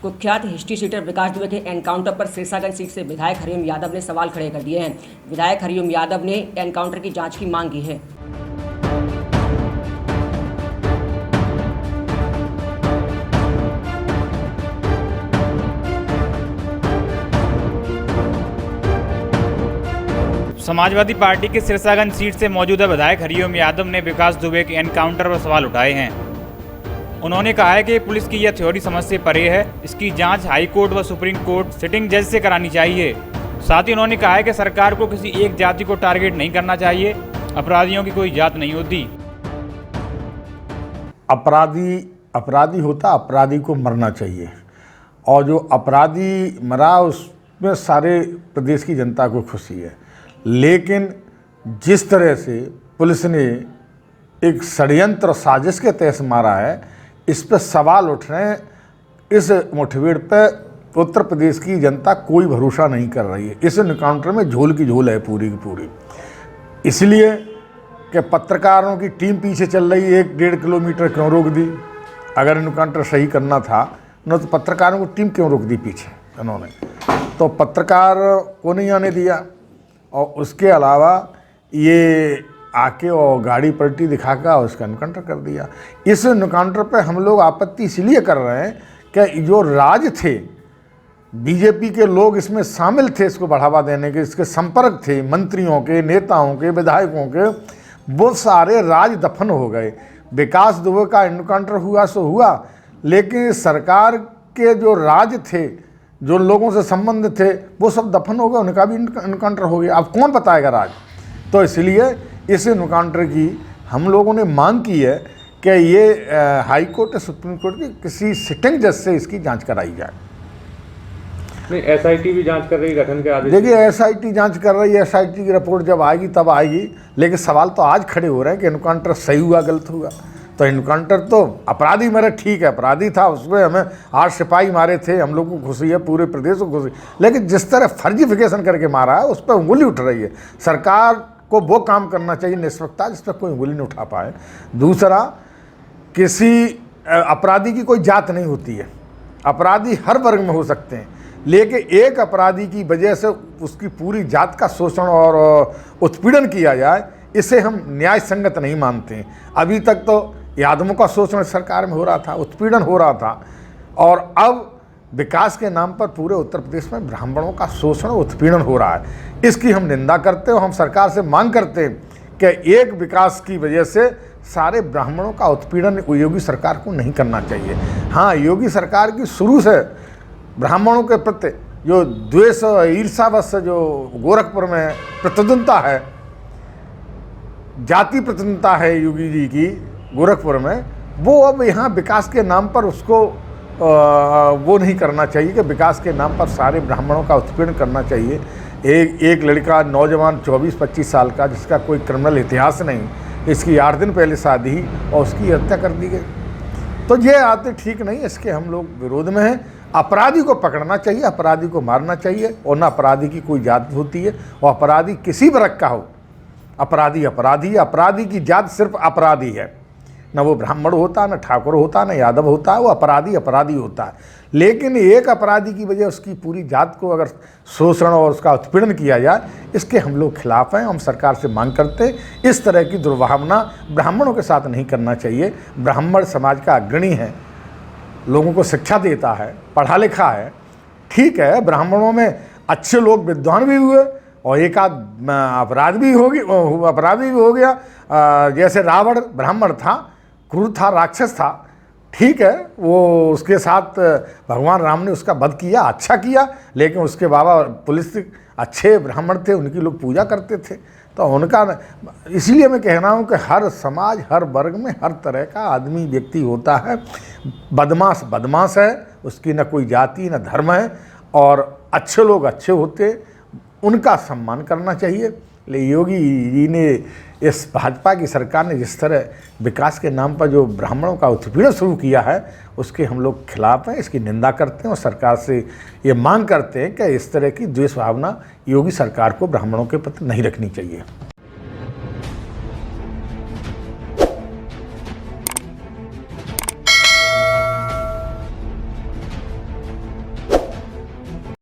कुख्यात history sheeter विकास दुबे के encounter पर सिरसागंज सीट से विधायक हरिओम यादव ने सवाल खड़े कर दिए हैं। विधायक हरिओम यादव ने एनकाउंटर की जांच की मांग की है। समाजवादी पार्टी के सिरसागंज सीट से मौजूदा विधायक हरिओम यादव ने विकास दुबे के एनकाउंटर पर सवाल उठाए हैं। उन्होंने कहा है कि पुलिस की यह थ्योरी समझ से परे है। इसकी जांच हाई कोर्ट व सुप्रीम कोर्ट सिटिंग जज से करानी चाहिए। साथ ही उन्होंने कहा है कि सरकार को किसी एक जाति को टारगेट नहीं करना चाहिए। अपराधियों की कोई जात नहीं होती। अपराधी होता, अपराधी को मरना चाहिए, और जो अपराधी मरा उसमें सारे प्रदेश की जनता को खुशी है। लेकिन जिस तरह से पुलिस ने एक षड्यंत्र साजिश के तहत मारा है, इस पर सवाल उठ रहे हैं। इस मुठभेड़ पर उत्तर प्रदेश की जनता कोई भरोसा नहीं कर रही है। इस एनकाउंटर में झोल की झोल है पूरी की पूरी। इसलिए कि पत्रकारों की टीम पीछे चल रही है। 1-1.5 किलोमीटर क्यों रोक दी? अगर एनकाउंटर सही करना था न तो पत्रकारों की टीम क्यों रोक दी पीछे उन्होंने? तो पत्रकार को नहीं आने दिया, और उसके अलावा ये आके और गाड़ी पलटी दिखाकर उसका एनकाउंटर कर दिया। इस एनकाउंटर पे हम लोग आपत्ति इसलिए कर रहे हैं कि जो राज थे, बीजेपी के लोग इसमें शामिल थे, इसको बढ़ावा देने के, इसके संपर्क थे मंत्रियों के, नेताओं के, विधायकों के, वो सारे राज दफन हो गए। विकास दुबे का एनकाउंटर हुआ सो हुआ, लेकिन सरकार के जो राज थे, जो लोगों से संबंध थे, वो सब दफन हो गए, उनका भी एनकाउंटर हो गया। अब कौन बताएगा राज? तो इसलिए इस एनकाउंटर की हम लोगों ने मांग की है कि ये हाई कोर्ट और सुप्रीम कोर्ट की किसी सिटिंग जज से इसकी जांच कराई जाए। नहीं, एसआईटी भी जांच कर रही है, गठन के आदेश। देखिए, एसआईटी जांच कर रही है, एसआईटी की रिपोर्ट जब आएगी तब आएगी। लेकिन सवाल तो आज खड़े हो रहे हैं कि एनकाउंटर सही हुआ गलत हुआ। तो एनकाउंटर तो अपराधी मेरे ठीक है, अपराधी था, उसमें हमें 8 सिपाही मारे थे, हम लोग को खुशी है, पूरे प्रदेश को खुशी। लेकिन जिस तरह फर्जीफिकेशन करके मारा है उस पर उंगली उठ रही है। सरकार को वो काम करना चाहिए निष्पक्षता, जिस पर कोई उंगली नहीं उठा पाए। दूसरा, किसी अपराधी की कोई जात नहीं होती है। अपराधी हर वर्ग में हो सकते हैं, लेकिन एक अपराधी की वजह से उसकी पूरी जात का शोषण और उत्पीड़न किया जाए, इसे हम न्याय संगत नहीं मानते हैं। अभी तक तो यादवों का शोषण सरकार में हो रहा था, उत्पीड़न हो रहा था, और अब विकास के नाम पर पूरे उत्तर प्रदेश में ब्राह्मणों का शोषण उत्पीड़न हो रहा है। इसकी हम निंदा करते हैं। हम सरकार से मांग करते हैं कि एक विकास की वजह से सारे ब्राह्मणों का उत्पीड़न योगी सरकार को नहीं करना चाहिए। हाँ, योगी सरकार की शुरू से ब्राह्मणों के प्रति जो द्वेष ईर्षावश जो गोरखपुर में प्रतिद्वंदता है, जाति प्रतिद्वंदता है योगी जी की गोरखपुर में, वो अब यहाँ विकास के नाम पर उसको वो नहीं करना चाहिए कि विकास के नाम पर सारे ब्राह्मणों का उत्पीड़न करना चाहिए। एक लड़का नौजवान 24-25 साल का, जिसका कोई क्रिमिनल इतिहास नहीं, इसकी 8 दिन पहले शादी और उसकी हत्या कर दी गई। तो ये आते ठीक नहीं, इसके हम लोग विरोध में हैं। अपराधी को पकड़ना चाहिए, अपराधी को मारना चाहिए, और ना अपराधी की कोई जात होती है, और अपराधी किसी वर्ग का हो, अपराधी अपराधी, अपराधी की जात सिर्फ अपराधी है। न वो ब्राह्मण होता, न ठाकुर होता, न यादव होता है, वो अपराधी अपराधी होता है। लेकिन एक अपराधी की वजह उसकी पूरी जात को अगर शोषण और उसका उत्पीड़न किया जाए, इसके हम लोग खिलाफ हैं। हम सरकार से मांग करते हैं इस तरह की दुर्भावना ब्राह्मणों के साथ नहीं करना चाहिए। ब्राह्मण समाज का अग्रणी है, लोगों को शिक्षा देता है, पढ़ा लिखा है। ठीक है, ब्राह्मणों में अच्छे लोग विद्वान भी हुए और एक आध अपराधी भी हो गया। जैसे रावण ब्राह्मण था, क्रूर था, राक्षस था, ठीक है, वो उसके साथ भगवान राम ने उसका वध किया, अच्छा किया, लेकिन उसके बाबा पुलिस अच्छे ब्राह्मण थे, उनकी लोग पूजा करते थे। तो उनका, इसलिए मैं कह रहा हूँ कि हर समाज, हर वर्ग में हर तरह का आदमी व्यक्ति होता है। बदमाश बदमाश है, उसकी न कोई जाति न धर्म है, और अच्छे लोग अच्छे होते, उनका सम्मान करना चाहिए। लेकिन योगी जी ने, इस भाजपा की सरकार ने जिस तरह विकास के नाम पर जो ब्राह्मणों का उत्पीड़न शुरू किया है, उसके हम लोग खिलाफ हैं, इसकी निंदा करते हैं, और सरकार से ये मांग करते हैं कि इस तरह की द्वेष भावना योगी सरकार को ब्राह्मणों के प्रति नहीं रखनी चाहिए।